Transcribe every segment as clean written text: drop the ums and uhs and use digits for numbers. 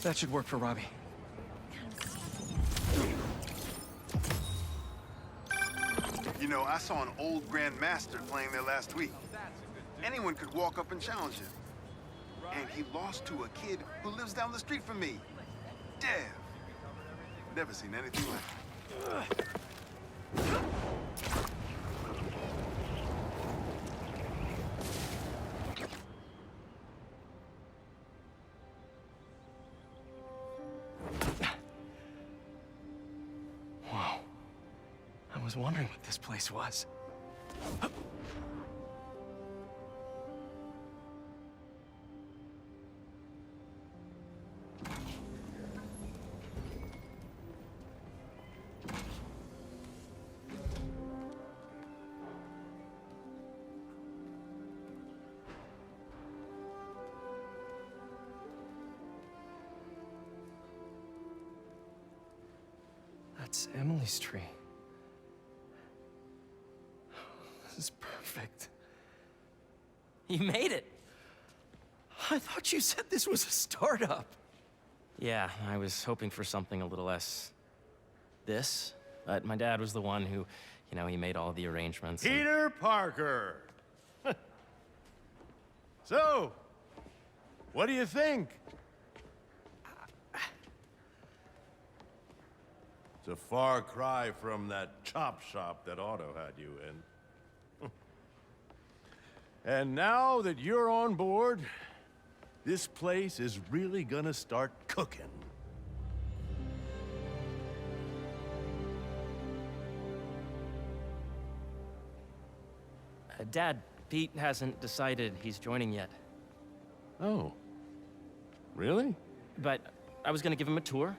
That should work for Robbie. You know, I saw an old Grand Master playing there last week. Anyone could walk up and challenge him. And he lost to a kid who lives down the street from me. Dev. Never seen anything like it. Whoa. I was wondering what this place was. That's Emily's tree. This is perfect. You made it! I thought you said this was a startup. Yeah, I was hoping for something a little less... this. But my dad was the one who, you know, he made all the arrangements. Peter Parker! So, what do you think? It's a far cry from that chop shop that Otto had you in. And now that you're on board, this place is really gonna start cooking. Dad, Pete hasn't decided he's joining yet. Oh. Really? But I was gonna give him a tour.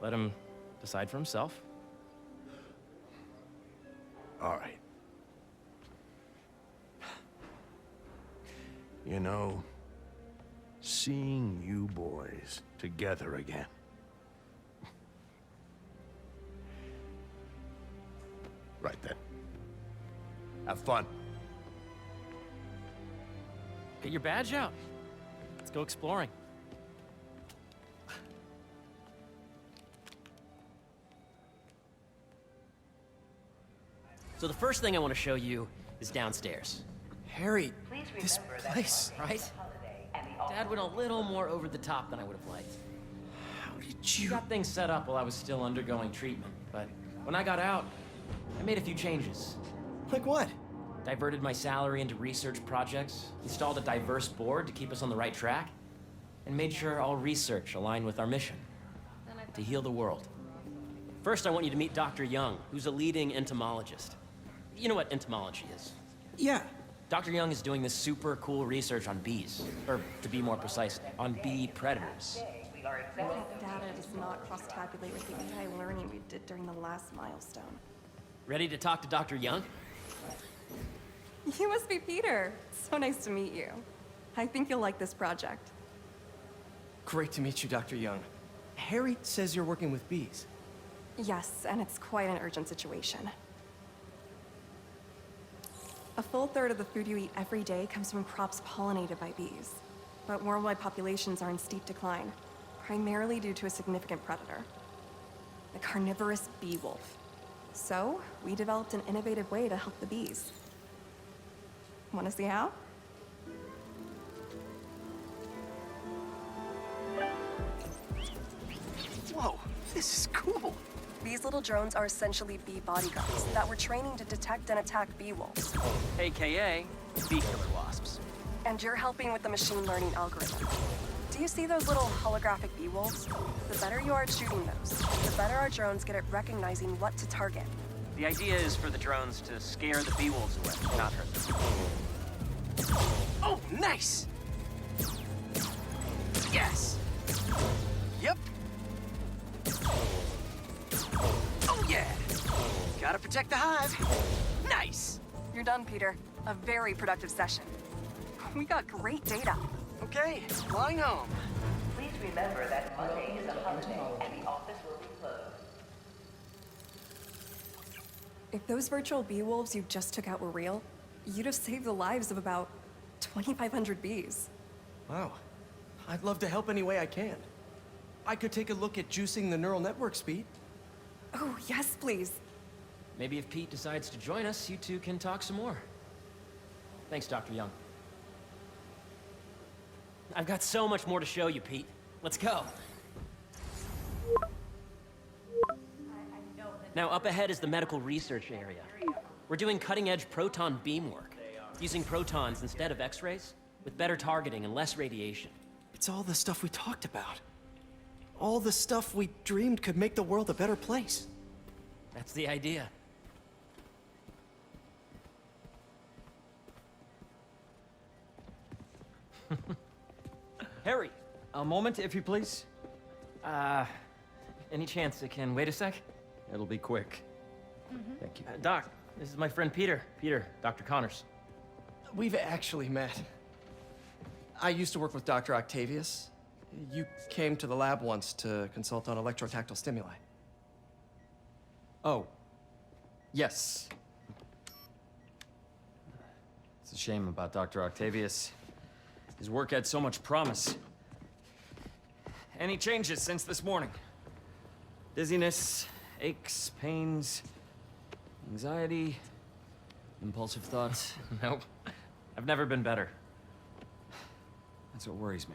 Let him decide for himself. All right. You know, seeing you boys together again. Right then. Have fun. Get your badge out. Let's go exploring. So the first thing I want to show you is downstairs. Harry, this place. Right? Dad went a little more over the top than I would have liked. How did He you... got things set up while I was still undergoing treatment, but when I got out, I made a few changes. Like what? Diverted my salary into research projects, installed a diverse board to keep us on the right track, and made sure all research aligned with our mission, to heal the world. First, I want you to meet Dr. Young, who's a leading entomologist. You know what entomology is? Yeah. Dr. Young is doing this super cool research on bees, or to be more precise, on bee predators. Data does not cross-tabulate with the AI learning we did during the last milestone. Ready to talk to Dr. Young? You must be Peter. So nice to meet you. I think you'll like this project. Great to meet you, Dr. Young. Harry says you're working with bees. Yes, and it's quite an urgent situation. A full third of the food you eat every day comes from crops pollinated by bees. But worldwide populations are in steep decline, primarily due to a significant predator, the carnivorous bee wolf. So, we developed an innovative way to help the bees. Want to see how? Whoa, this is cool. These little drones are essentially bee bodyguards that we're training to detect and attack bee wolves. AKA bee killer wasps. And you're helping with the machine learning algorithm. Do you see those little holographic bee wolves? The better you are at shooting those, the better our drones get at recognizing what to target. The idea is for the drones to scare the bee wolves away, not hurt them. Oh, nice! Yes! Yep! Oh, yeah! Gotta protect the hive. Nice! You're done, Peter. A very productive session. We got great data. Okay, flying home. Please remember that Monday is a holiday and the office will be closed. If those virtual bee wolves you just took out were real, you'd have saved the lives of about 2,500 bees. Wow. I'd love to help any way I can. I could take a look at juicing the neural network speed. Oh, yes, please. Maybe if Pete decides to join us, you two can talk some more. Thanks, Dr. Young. I've got so much more to show you, Pete. Let's go. Now, up ahead is the medical research area. We're doing cutting-edge proton beam work, using protons instead of X-rays, with better targeting and less radiation. It's all the stuff we talked about. All the stuff we dreamed could make the world a better place. That's the idea. Harry, A moment, if you please. any chance it can wait a sec? It'll be quick. Thank you. Doc, this is my friend Peter. Peter, Dr. Connors. We've actually met. I used to work with Dr. Octavius. You came to the lab once to consult on electrotactile stimuli. Oh. Yes. It's a shame about Dr. Octavius. His work had so much promise. Any changes since this morning? Dizziness, aches, pains, anxiety, impulsive thoughts. Nope. I've never been better. That's what worries me.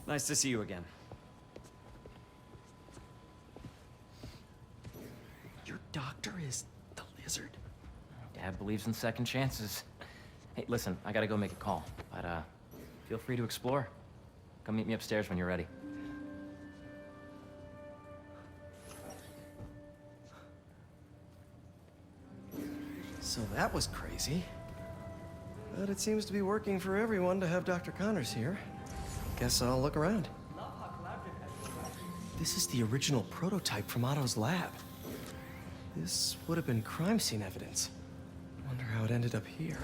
Nice to see you again. Your doctor is the lizard. Dad believes in second chances. Hey, listen, I gotta go make a call, but feel free to explore. Come meet me upstairs when you're ready. So that was crazy. But it seems to be working for everyone to have Dr. Connors here. Guess I'll look around. This is the original prototype from Otto's lab. This would have been crime scene evidence. Wonder how it ended up here.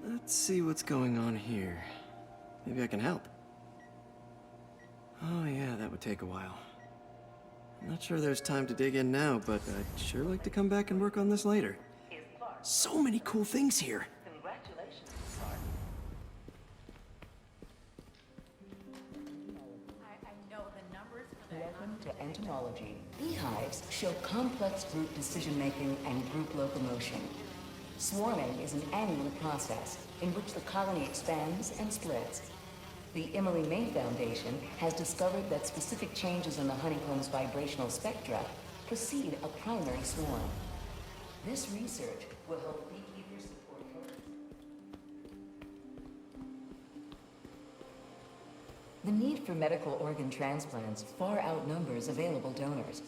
Let's see what's going on here. Maybe I can help. Oh yeah, that would take a while. I'm not sure there's time to dig in now, but I'd sure like to come back and work on this later. So many cool things here. Congratulations, Clark. I know the numbers for that. Welcome to entomology. Beehives show complex group decision-making and group locomotion. Swarming is an annual process in which the colony expands and splits. The Emily May Foundation has discovered that specific changes in the honeycomb's vibrational spectra precede a primary swarm. This research will help beekeepers support birds. The need for medical organ transplants far outnumbers available donors.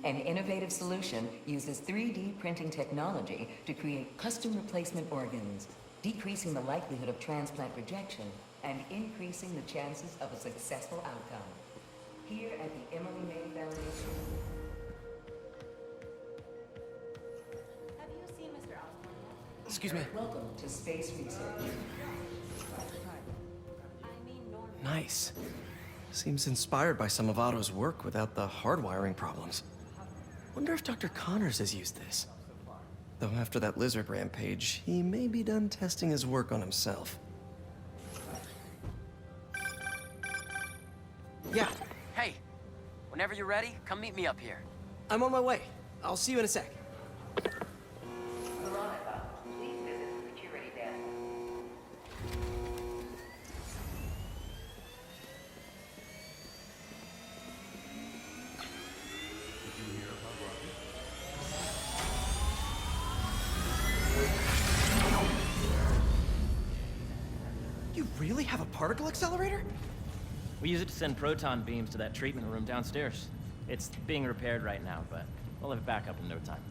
An innovative solution uses 3D printing technology to create custom replacement organs, decreasing the likelihood of transplant rejection and increasing the chances of a successful outcome. Here at the Emily May Foundation. Have you seen Mr. Osborne yet? Excuse me. Welcome to Space Research. Nice. Seems inspired by some of Otto's work without the hardwiring problems. Wonder if Dr. Connors has used this. Though after that lizard rampage, he may be done testing his work on himself. Yeah, Hey, whenever you're ready, come meet me up here. I'm on my way. I'll see you in a sec. Veronica, please visit the security desk. You really have a particle accelerator? We use it to send proton beams to that treatment room downstairs. It's being repaired right now, but we'll have it back up in no time.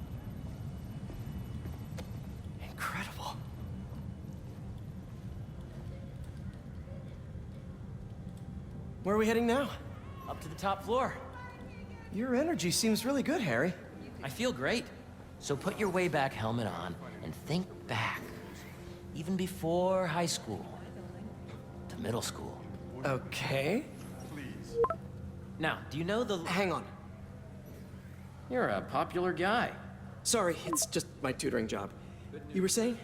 Incredible. Where are we heading now? Up to the top floor. Your energy seems really good, Harry. I feel great. So put your Wayback helmet on and think back. Even before high school. To middle school. Okay. Now, do you know the... Hang on. You're a popular guy. Sorry, it's just my tutoring job. You were saying?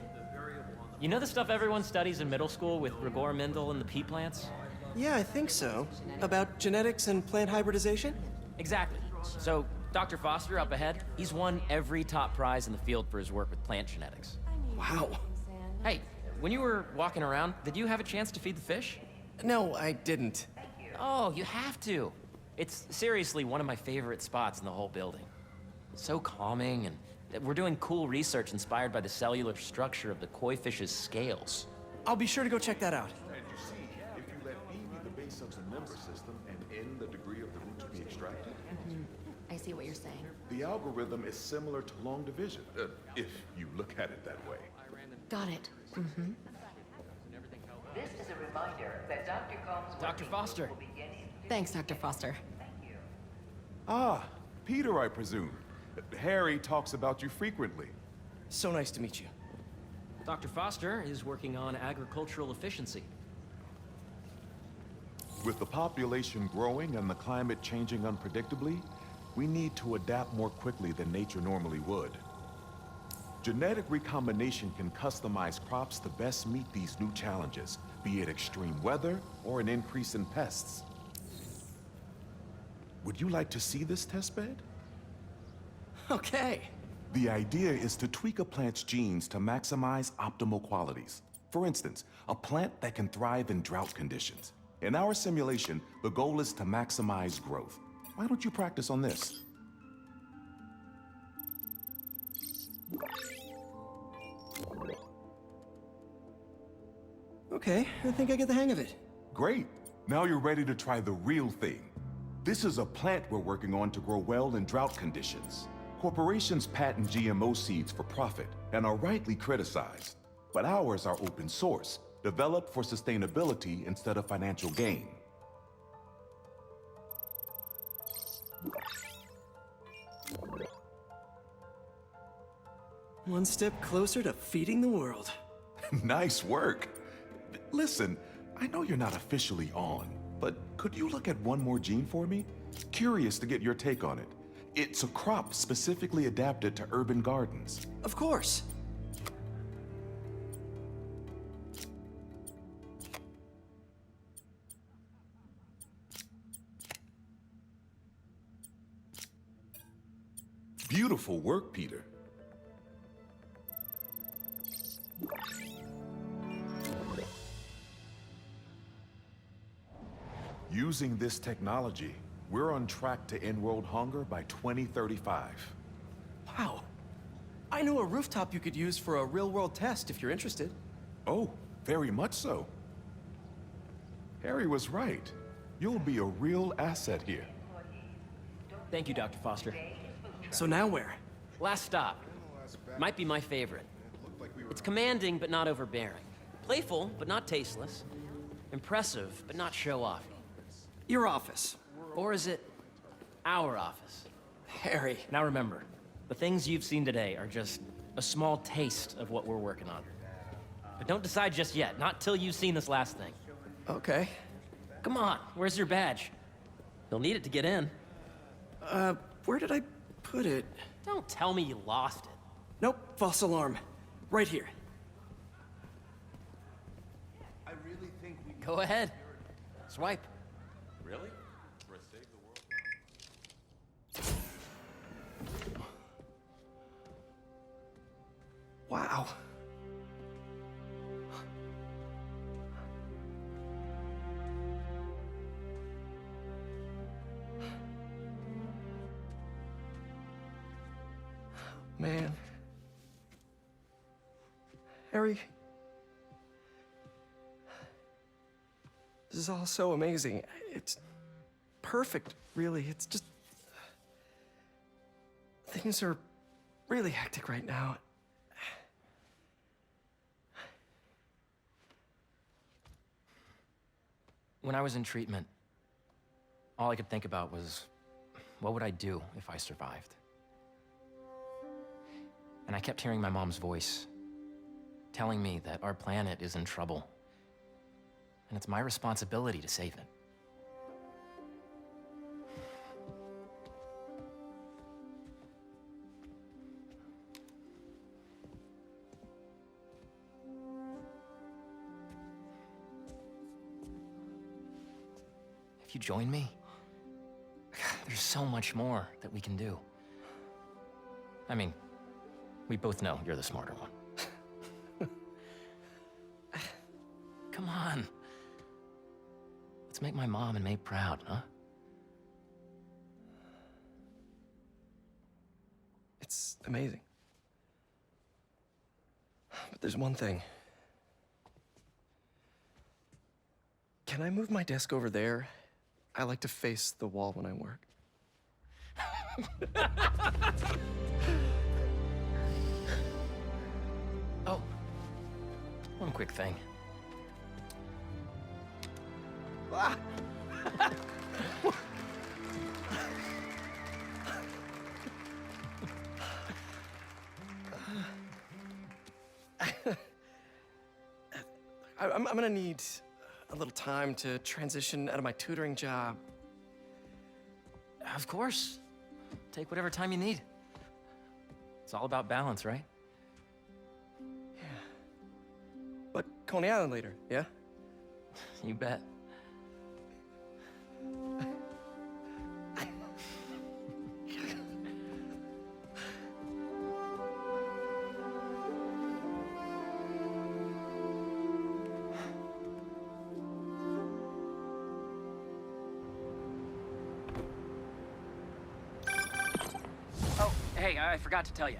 You know the stuff everyone studies in middle school with Gregor Mendel and the pea plants? Yeah, I think so. About genetics and plant hybridization? Exactly. So, Dr. Foster up ahead, he's won every top prize in the field for his work with plant genetics. Wow. Hey, when you were walking around, did you have a chance to feed the fish? No, I didn't. Oh, you have to. It's seriously one of my favorite spots in the whole building. So calming, and we're doing cool research inspired by the cellular structure of the koi fish's scales. I'll be sure to go check that out. And you see, if you let B be the base of the number system and N the degree of the root to be extracted, I see what you're saying. the algorithm is similar to long division, if you look at it that way. Got it. This is a reminder that Dr. Combs' Dr. Foster. Thanks, Dr. Foster. Ah, Peter, I presume. Harry talks about you frequently. So nice to meet you. Dr. Foster is working on agricultural efficiency. With the population growing and the climate changing unpredictably, we need to adapt more quickly than nature normally would. Genetic recombination can customize crops to best meet these new challenges, be it extreme weather or an increase in pests. Would you like to see this testbed? Okay. The idea is to tweak a plant's genes to maximize optimal qualities. For instance, a plant that can thrive in drought conditions. In our simulation, the goal is to maximize growth. Why don't you practice on this? Okay, I think I get the hang of it. Great. Now you're ready to try the real thing. This is a plant we're working on to grow well in drought conditions. Corporations patent GMO seeds for profit and are rightly criticized. But ours are open source, developed for sustainability instead of financial gain. One step closer to feeding the world. Nice work. Listen, I know you're not officially on, but could you look at one more gene for me? Curious to get your take on it. It's a crop specifically adapted to urban gardens. Of course. Beautiful work, Peter. Using this technology, we're on track to end world hunger by 2035. Wow. I know a rooftop you could use for a real-world test if you're interested. Oh, very much so. Harry was right. You'll be a real asset here. Thank you, Dr. Foster. So now where? Last stop. Might be my favorite. It's commanding, but not overbearing. Playful, but not tasteless. Impressive, but not show-off. Your office. Or is it our office? Harry. Now remember, the things you've seen today are just a small taste of what we're working on. But don't decide just yet, not till you've seen this last thing. Okay. Come on, where's your badge? You'll need it to get in. Where did I put it? Don't tell me you lost it. Nope, false alarm. Right here. I really think we Go ahead. Swipe. Really? For a save the world? Wow. Man. Harry. This is all so amazing. It's perfect, really. It's just... Things are really hectic right now. When I was in treatment, all I could think about was, what would I do if I survived? And I kept hearing my mom's voice, telling me that our planet is in trouble, and it's my responsibility to save it. you join me? There's so much more that we can do. I mean, we both know you're the smarter one. Come on. Let's make my mom and May proud, huh? It's amazing. But there's one thing. Can I move my desk over there? I like to face the wall when I work. Oh, one quick thing. Ah! I'm gonna need a little time to transition out of my tutoring job. Of course. Take whatever time you need. It's all about balance, right? Yeah. But Coney Island later, yeah? You bet. Oh, hey, I forgot to tell you.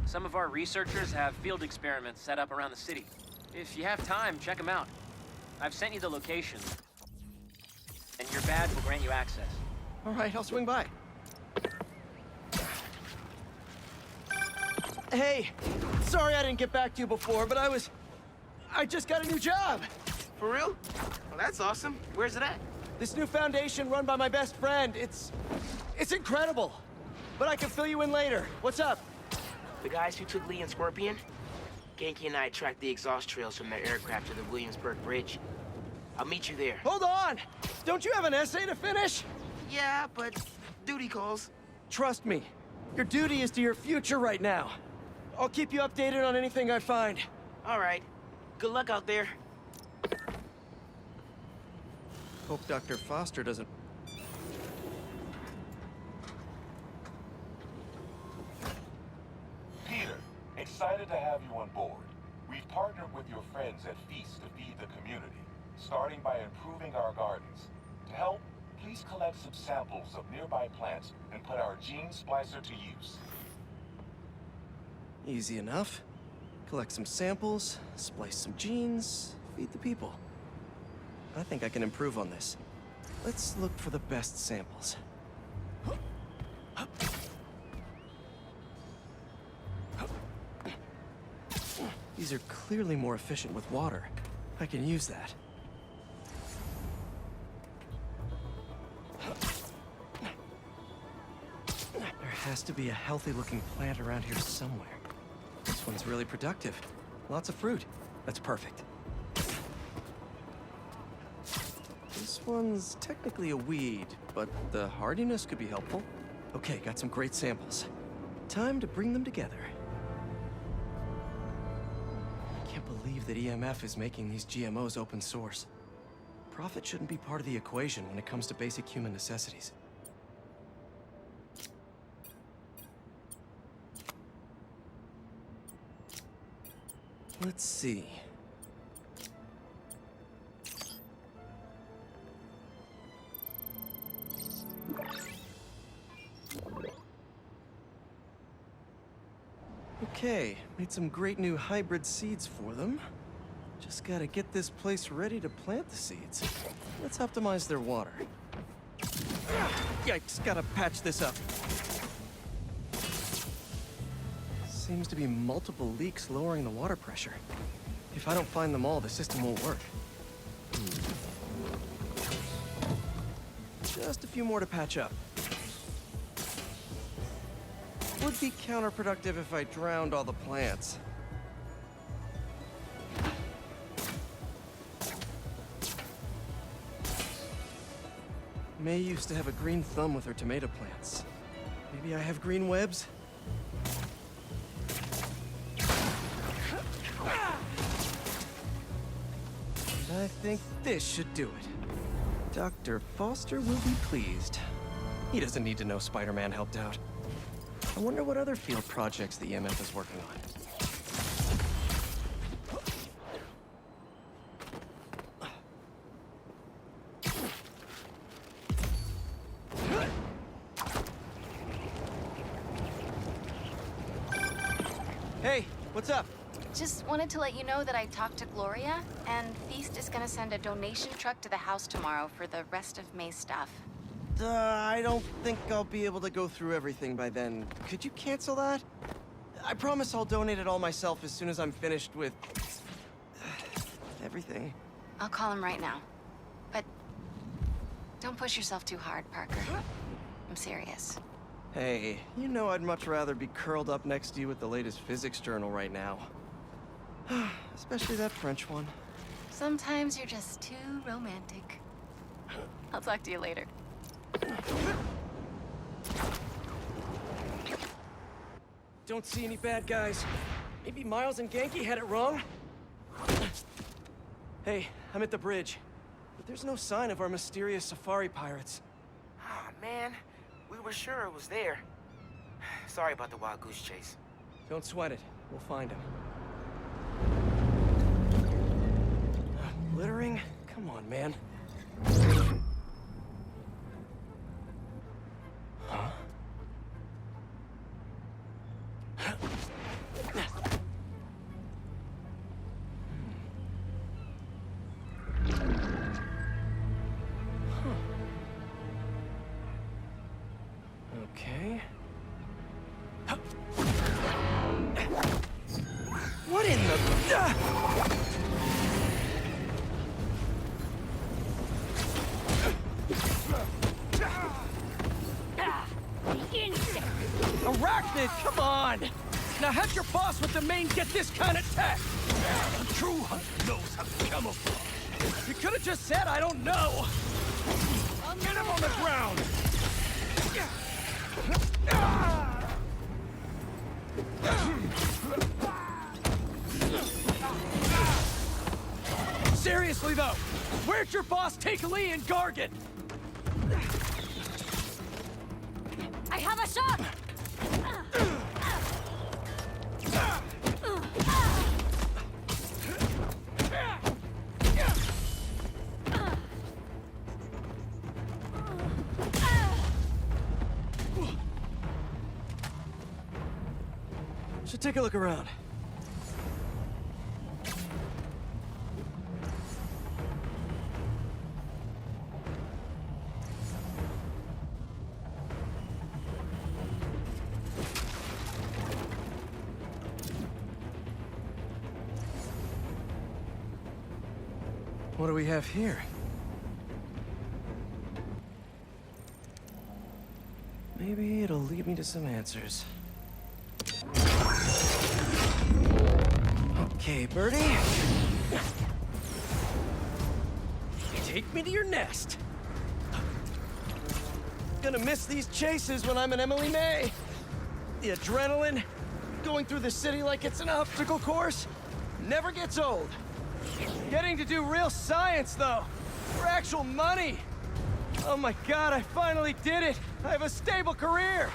Some of our researchers have field experiments set up around the city. If you have time, check them out. I've sent you the location, and your badge will grant you access. All right, I'll swing by. Hey, sorry I didn't get back to you before, but I just got a new job. For real? Well, that's awesome. Where's it at? This new foundation run by my best friend, it's incredible. But I can fill you in later. What's up? The guys who took Lee and Scorpion? Genki and I tracked the exhaust trails from their aircraft to the Williamsburg Bridge. I'll meet you there. Hold on! Don't you have an essay to finish? Yeah, but duty calls. Trust me, your duty is to your future right now. I'll keep you updated on anything I find. All right. Good luck out there. Hope Dr. Foster doesn't... Peter, excited to have you on board. We've partnered with your friends at Feast to feed the community, starting by improving our gardens. To help, please collect some samples of nearby plants and put our gene splicer to use. Easy enough. Collect some samples, splice some genes, feed the people. I think I can improve on this. Let's look for the best samples. These are clearly more efficient with water. I can use that. There has to be a healthy-looking plant around here somewhere. This one's really productive. Lots of fruit. That's perfect. This one's technically a weed, but the hardiness could be helpful. Okay, got some great samples. Time to bring them together. Can't believe that EMF is making these GMOs open source. Profit shouldn't be part of the equation when it comes to basic human necessities. Let's see. Okay, made some great new hybrid seeds for them. Just gotta get this place ready to plant the seeds. Let's optimize their water. Yikes, gotta patch this up. Seems to be multiple leaks lowering the water pressure. If I don't find them all, the system won't work. Just a few more to patch up. Would be counterproductive if I drowned all the plants. May used to have a green thumb with her tomato plants. Maybe I have green webs? And I think this should do it. Dr. Foster will be pleased. He doesn't need to know Spider-Man helped out. I wonder what other field projects the EMF is working on. Hey, what's up? Just wanted to let you know that I talked to Gloria, and Feast is gonna send a donation truck to the house tomorrow for the rest of May's stuff. I don't think I'll be able to go through everything by then. Could you cancel that? I promise I'll donate it all myself as soon as I'm finished with... everything. I'll call him right now. But don't push yourself too hard, Parker. I'm serious. Hey, you know I'd much rather be curled up next to you with the latest physics journal right now. Especially that French one. Sometimes you're just too romantic. I'll talk to you later. Don't see any bad guys. Maybe Miles and Genki had it wrong? Hey, I'm at the bridge. But there's no sign of our mysterious safari pirates. Ah, man. We were sure it was there. Sorry about the wild goose chase. Don't sweat it. We'll find him. Littering? Come on, man. Huh? Okay. What in the... Arachnid, come on! Now have your boss with the main get this kind of tech! A true hunter knows how to camouflage. You could have just said, I don't know! Get him on the ground! Seriously though, where'd your boss take Lee and Gargan? I have a shot! Should take a look around. What do we have here? Maybe it'll lead me to some answers. Okay, Birdie. Take me to your nest. Gonna miss these chases when I'm an Emily May. The adrenaline, going through the city like it's an obstacle course, never gets old. Getting to do real science, though, for actual money. Oh my God, I finally did it. I have a stable career.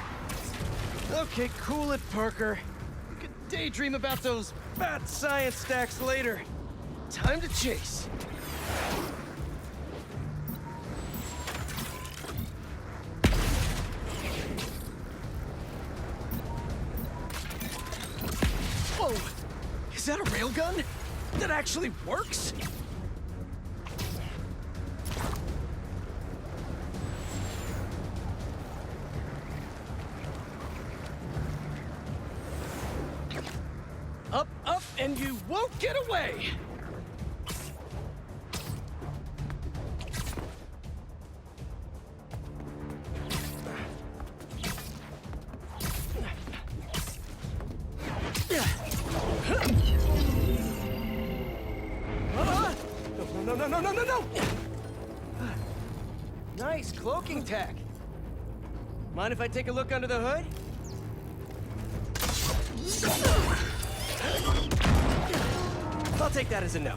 Okay, cool it, Parker. You can daydream about those bad science stacks later. Time to chase. Whoa! Is that a railgun? That actually works? Up, up, and you won't get away! No! Nice cloaking tech. Mind if I take a look under the hood? I'll take that as a no.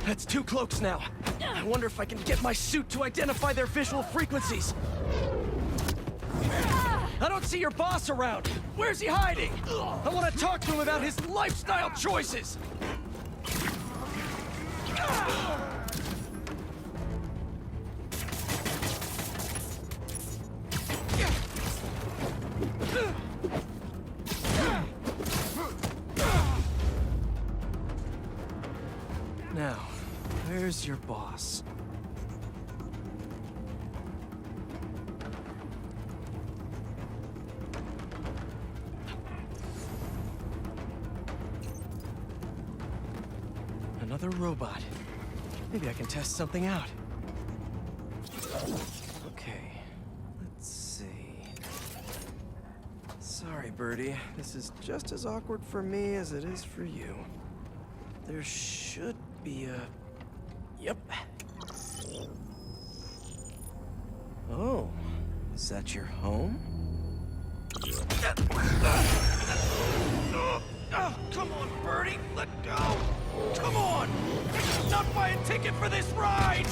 That's 2 cloaks now. I wonder if I can get my suit to identify their visual frequencies. I don't see your boss around. Where's he hiding? I want to talk to him about his lifestyle choices. Now, where's your boss? Another robot. Maybe I can test something out. Okay, let's see. Sorry, Birdie. This is just as awkward for me as it is for you. There should be a... Yep. Oh, is that your home? Oh, come on, Birdie! Let go! Come on! I did not buy a ticket for this ride!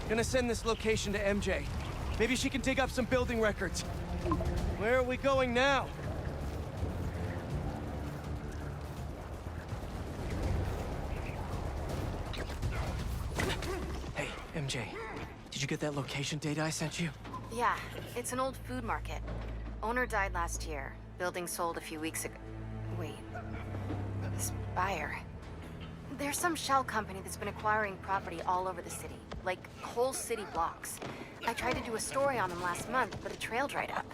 Gonna send this location to MJ. Maybe she can dig up some building records. Where are we going now? Hey, MJ. Did you get that location data I sent you? Yeah, it's an old food market. Owner died last year. Building sold a few weeks ago. Wait. This buyer. There's some shell company that's been acquiring property all over the city. Like, whole city blocks. I tried to do a story on them last month, but the trail dried up.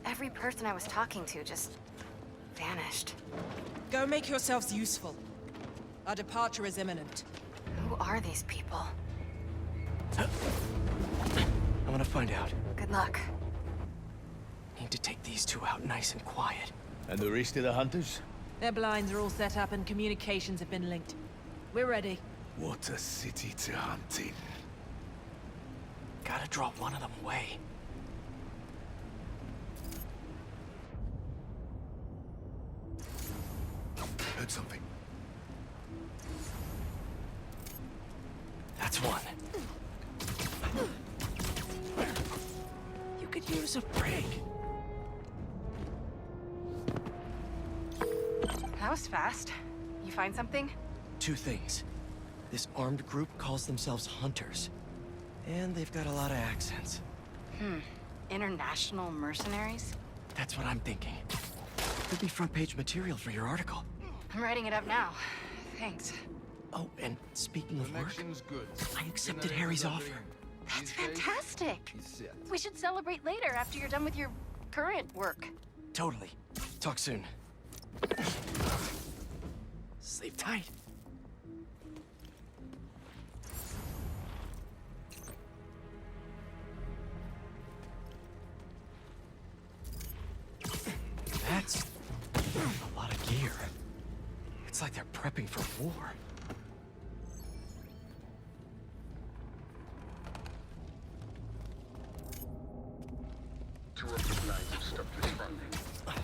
Every person I was talking to just... vanished. Go make yourselves useful. Our departure is imminent. Who are these people? I want to find out. Good luck. Need to take these 2 out nice and quiet. And the rest of the hunters? Their blinds are all set up and communications have been linked. We're ready. What a city to hunt in. Gotta draw one of them away. Heard something. That's one. You could use a break. That was fast. You find something? 2 things. This armed group calls themselves Hunters. And they've got a lot of accents. International mercenaries? That's what I'm thinking. Could be front-page material for your article. I'm writing it up now. Thanks. Oh, and speaking of work, Good. I accepted Harry's offer. That's fantastic. We should celebrate later after you're done with your current work. Totally. Talk soon. Sleep tight. That's a lot of gear. It's like they're prepping for war. Two of the lines have stopped responding.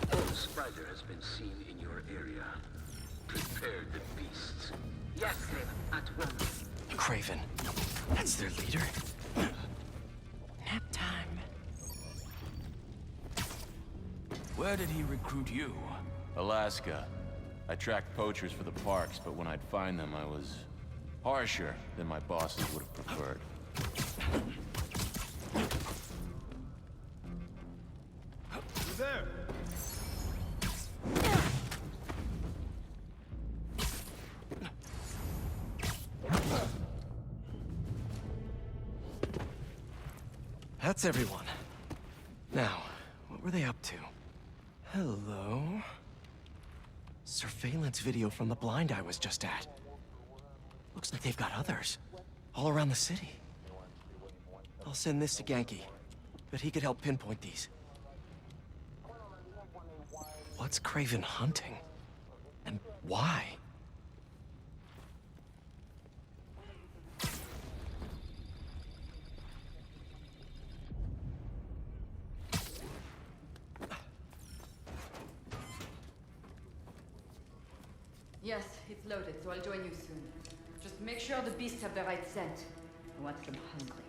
The spider has been seen in your area. Prepare the beasts. Yes, Kraven, at once. Kraven. That's their leader? Nap time. Where did he recruit you? Alaska. I tracked poachers for the parks, but when I'd find them, I was harsher than my bosses would have preferred. There! That's everyone. Now, what were they up to? Hello? Surveillance video from the blind I was just at. Looks like they've got others. All around the city. I'll send this to Genki. But he could help pinpoint these. What's Kraven hunting? And why? Yes, it's loaded, so I'll join you soon. Just make sure the beasts have the right scent. I want them hungry.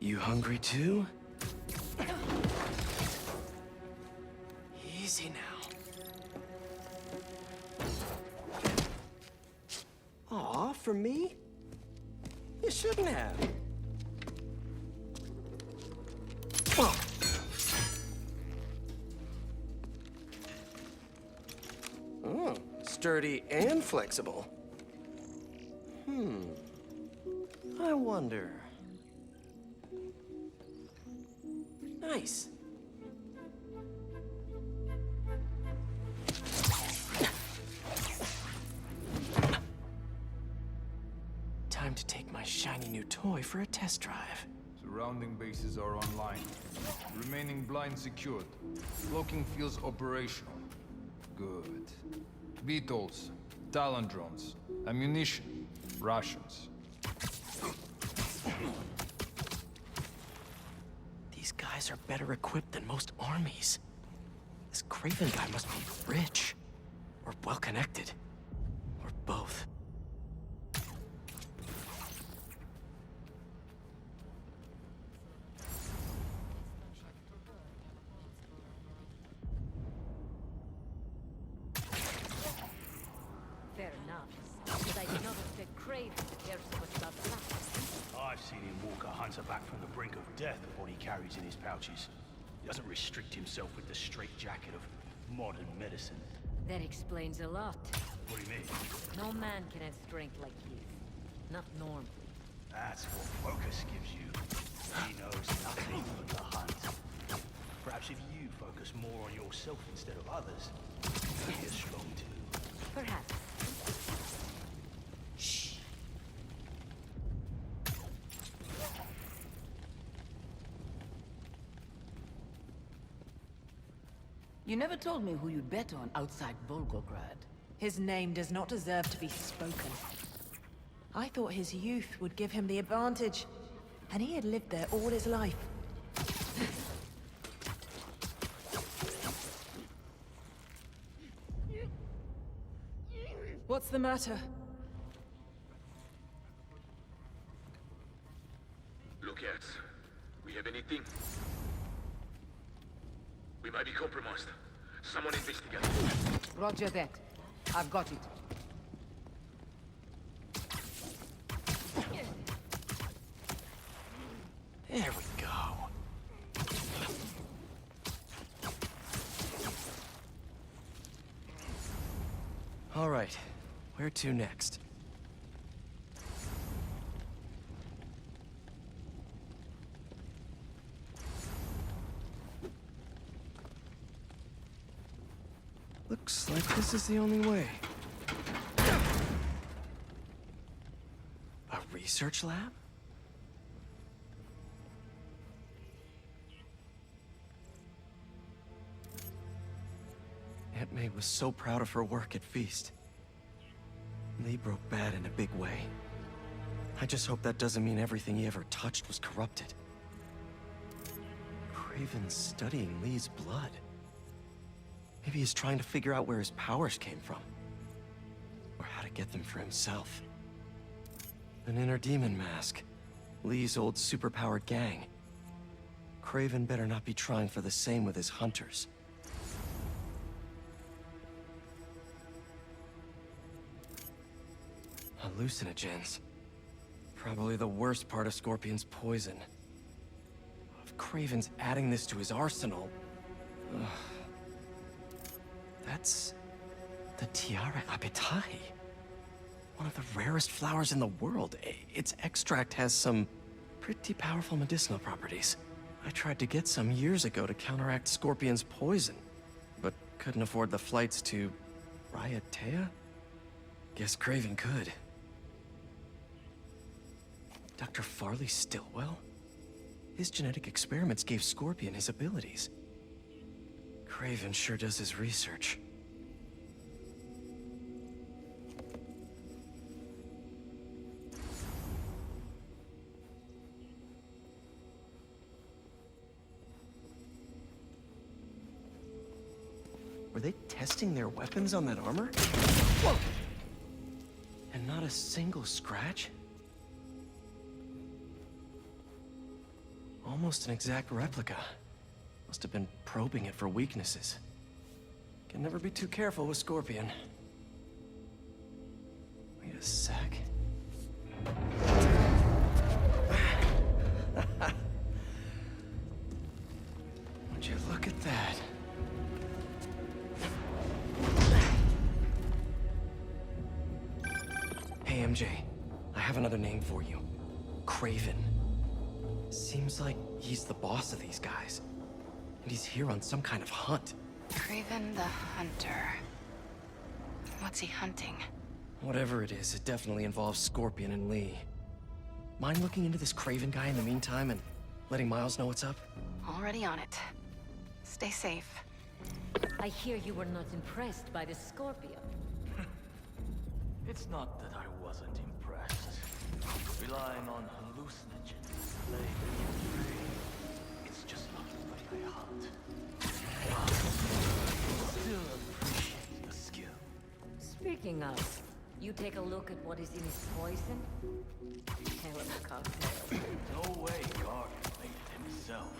You hungry too? Easy now. Aw, for me? You shouldn't have. Oh. Oh, sturdy and flexible. I wonder. Nice. Time to take my shiny new toy for a test drive. Surrounding bases are online. Remaining blind secured. Cloaking fields operational. Good. Beetles, Talon drones, ammunition, rations. These guys are better equipped than most armies. This Kraven guy must be rich, or well-connected, or both. Fair enough. But I did not expect Kraven to care so much about the last. I've seen him walk a hunter back from the brink of death with what he carries in his pouches. He doesn't restrict himself with the straitjacket of modern medicine. That explains a lot. What do you mean? No man can have strength like his. Not normally. That's what focus gives you. He knows nothing but the hunt. Perhaps if you focus more on yourself instead of others, you'll be as strong too. Perhaps. Shh. You never told me who you'd bet on outside Volgograd. His name does not deserve to be spoken. I thought his youth would give him the advantage, and he had lived there all his life. What's the matter? Look at. We have anything? We might be compromised. Someone investigate. Roger that. I've got it. There we go. All right, where to next? Looks like this is the only way. A research lab? Aunt May was so proud of her work at Feast. Lee broke bad in a big way. I just hope that doesn't mean everything he ever touched was corrupted. Kraven's studying Lee's blood. Maybe he's trying to figure out where his powers came from. Or how to get them for himself. An inner demon mask. Lee's old superpowered gang. Kraven better not be trying for the same with his hunters. Hallucinogens. Probably the worst part of Scorpion's poison. If Kraven's adding this to his arsenal... Ugh. That's... the Tiara Abetai. One of the rarest flowers in the world. Its extract has some pretty powerful medicinal properties. I tried to get some years ago to counteract Scorpion's poison, but couldn't afford the flights to... Raiatea? Guess Kraven could. Dr. Farley Stillwell? His genetic experiments gave Scorpion his abilities. Kraven sure does his research. Were they testing their weapons on that armor? Whoa! And not a single scratch? Almost an exact replica. Must have been probing it for weaknesses. Can never be too careful with Scorpion. Wait a sec. Would you look at that? Hey, MJ. I have another name for you. Kraven. Seems like he's the boss of these guys. And he's here on some kind of hunt. Kraven the Hunter. What's he hunting? Whatever it is, it definitely involves Scorpion and Lee. Mind looking into this Kraven guy in the meantime and letting Miles know what's up? Already on it. Stay safe. I hear you were not impressed by the Scorpion. It's not that I wasn't impressed. Relying on hallucinogens to play your prey. It's just not the way I hunt. Still appreciate the skill. Speaking of, you take a look at what is in his poison? Terrible cocktail. No way Carter made it himself.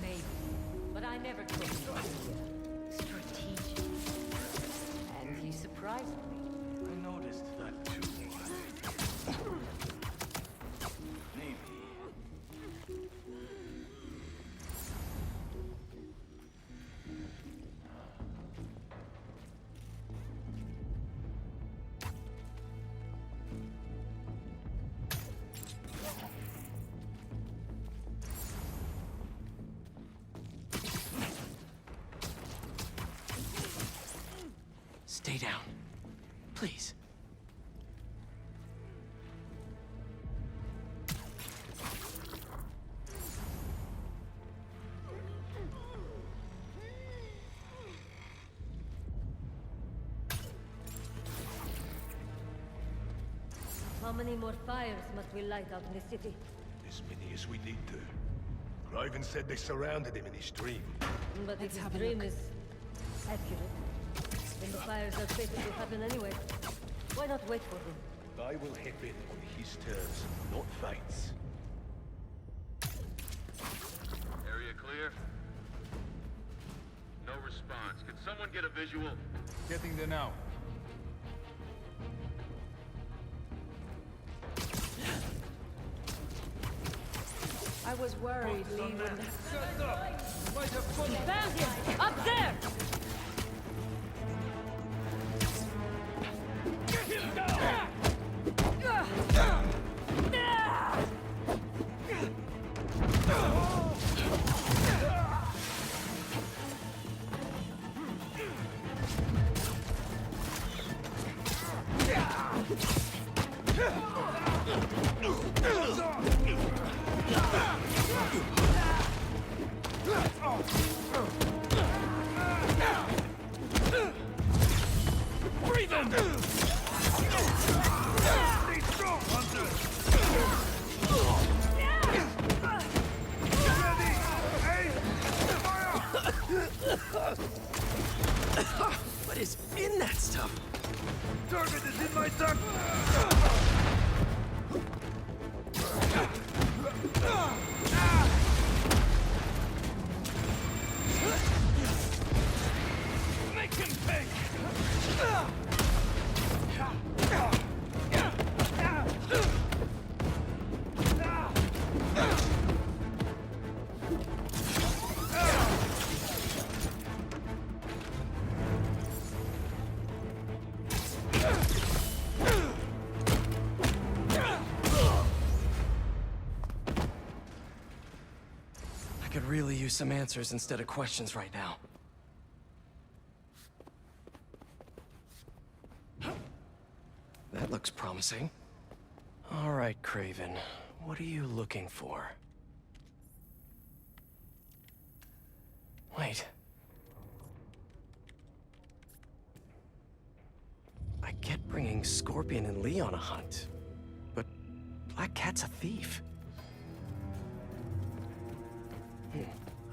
Maybe, but I never took an idea. Strategic. And he surprised me. I noticed that too. Maybe. Stay down. Please. How many more fires must we light out in the city? As many as we need to. Kraven said they surrounded him in his dream. But if his dream is accurate, then the fires are fated to happen anyway. Why not wait for them? I will hit in on his terms, not fate's. Area clear? No response. Can someone get a visual? Getting there now. I was worried Lee wouldn't have... Found him! Up there! What is in that stuff? Target is in my sight! Make him pay! I could really use some answers instead of questions right now. That looks promising. All right, Kraven. What are you looking for? Wait. I get bringing Scorpion and Lee on a hunt, but Black Cat's a thief.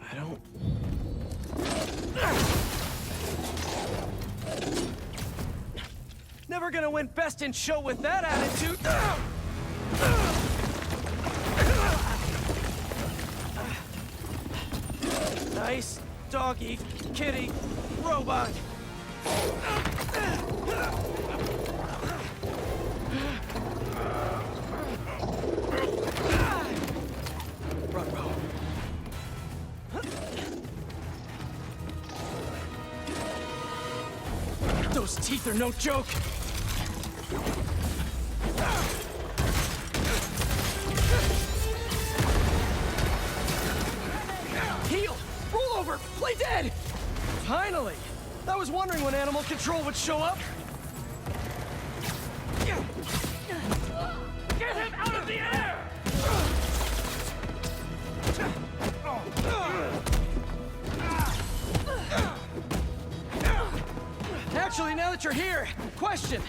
I don't... gonna win Best in Show with that attitude. Nice doggy, kitty, robot. Ruh-roh. Those teeth are no joke. Heal! Roll over! Play dead! Finally! I was wondering when animal control would show up. Get him out of the air! Actually, now that you're here, question.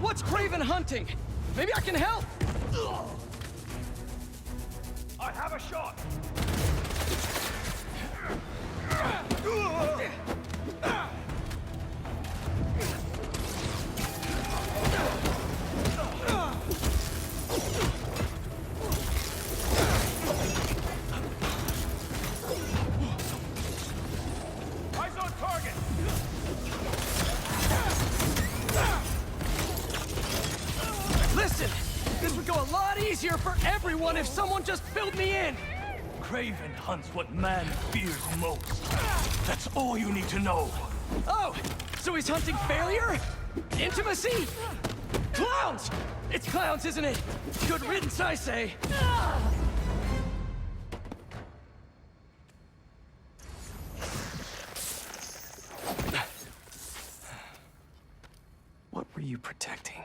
What's Kraven hunting? Maybe I can help. I have a shot! Eyes on target! Listen, this would go a lot easier for everyone if someone just filled me in. Kraven hunts what man fears most. That's all you need to know. Oh, so he's hunting failure? Intimacy? Clowns! It's clowns, isn't it? Good riddance, I say. What were you protecting?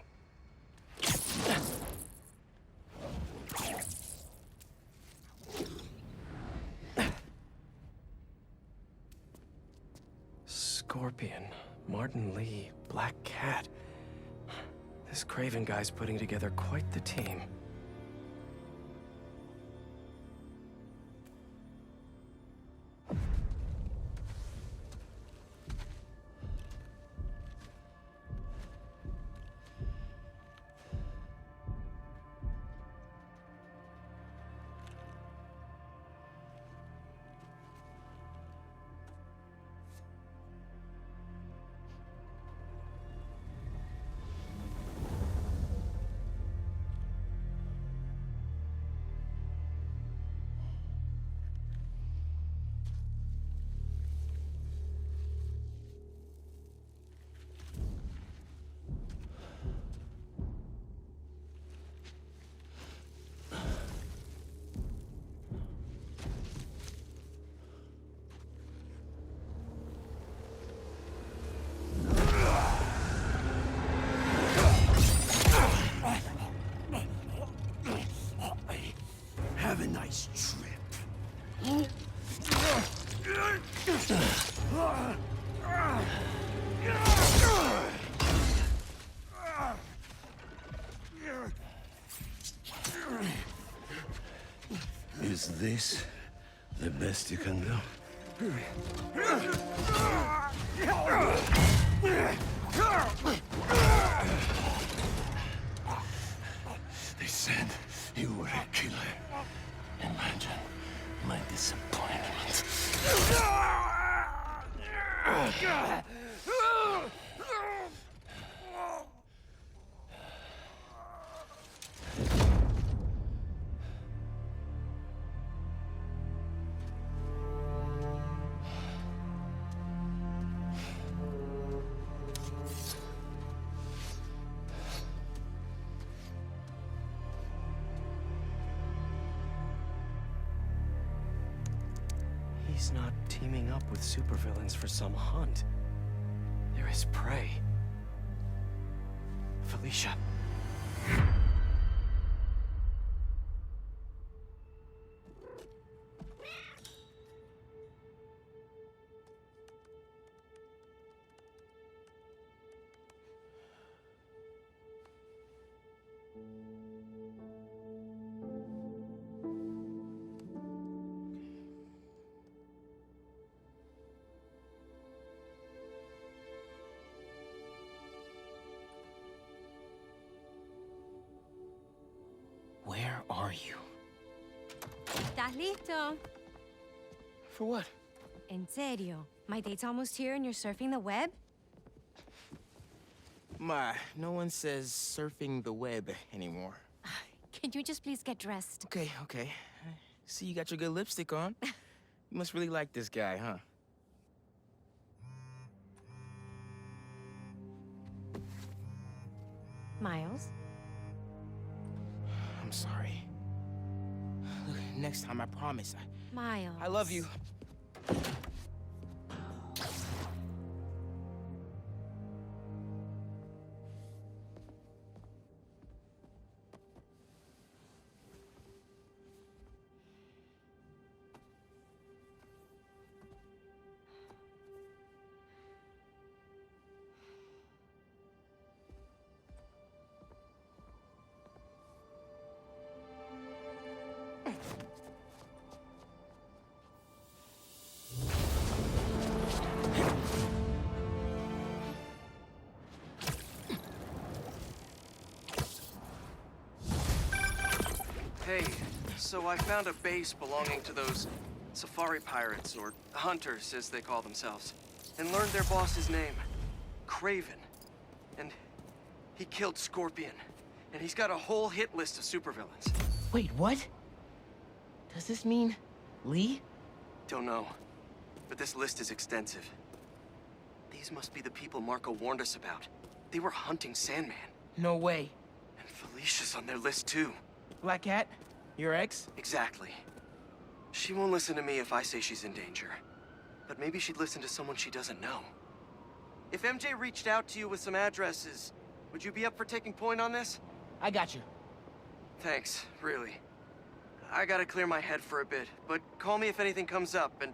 Scorpion, Martin Lee, Black Cat. This Kraven guy's putting together quite the team. Have a nice trip. Is this the best you can do? They said you were a killer. Imagine my disappointment. He's not teaming up with supervillains for some hunt. There is prey. Felicia. you? ¿Estás listo? For what? En serio. My date's almost here and you're surfing the web? My, no one says surfing the web anymore. Can you just please get dressed? Okay, okay. See, you got your good lipstick on. You must really like this guy, huh? Miles? I'm sorry. Look, next time, I promise. Miles. I love you. Hey, so I found a base belonging to those safari pirates, or hunters as they call themselves, and learned their boss's name, Kraven. And he killed Scorpion, and he's got a whole hit list of supervillains. Wait, what? Does this mean Lee? Don't know, but this list is extensive. These must be the people Marco warned us about. They were hunting Sandman. No way. And Felicia's on their list too. Black Cat? Your ex? Exactly. She won't listen to me if I say she's in danger. But maybe she'd listen to someone she doesn't know. If MJ reached out to you with some addresses, would you be up for taking point on this? I got you. Thanks, really. I gotta clear my head for a bit, but call me if anything comes up, and...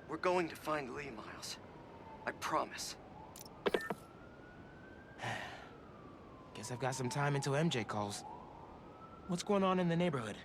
We're going to find Lee, Miles. I promise. Guess I've got some time until MJ calls. What's going on in the neighborhood?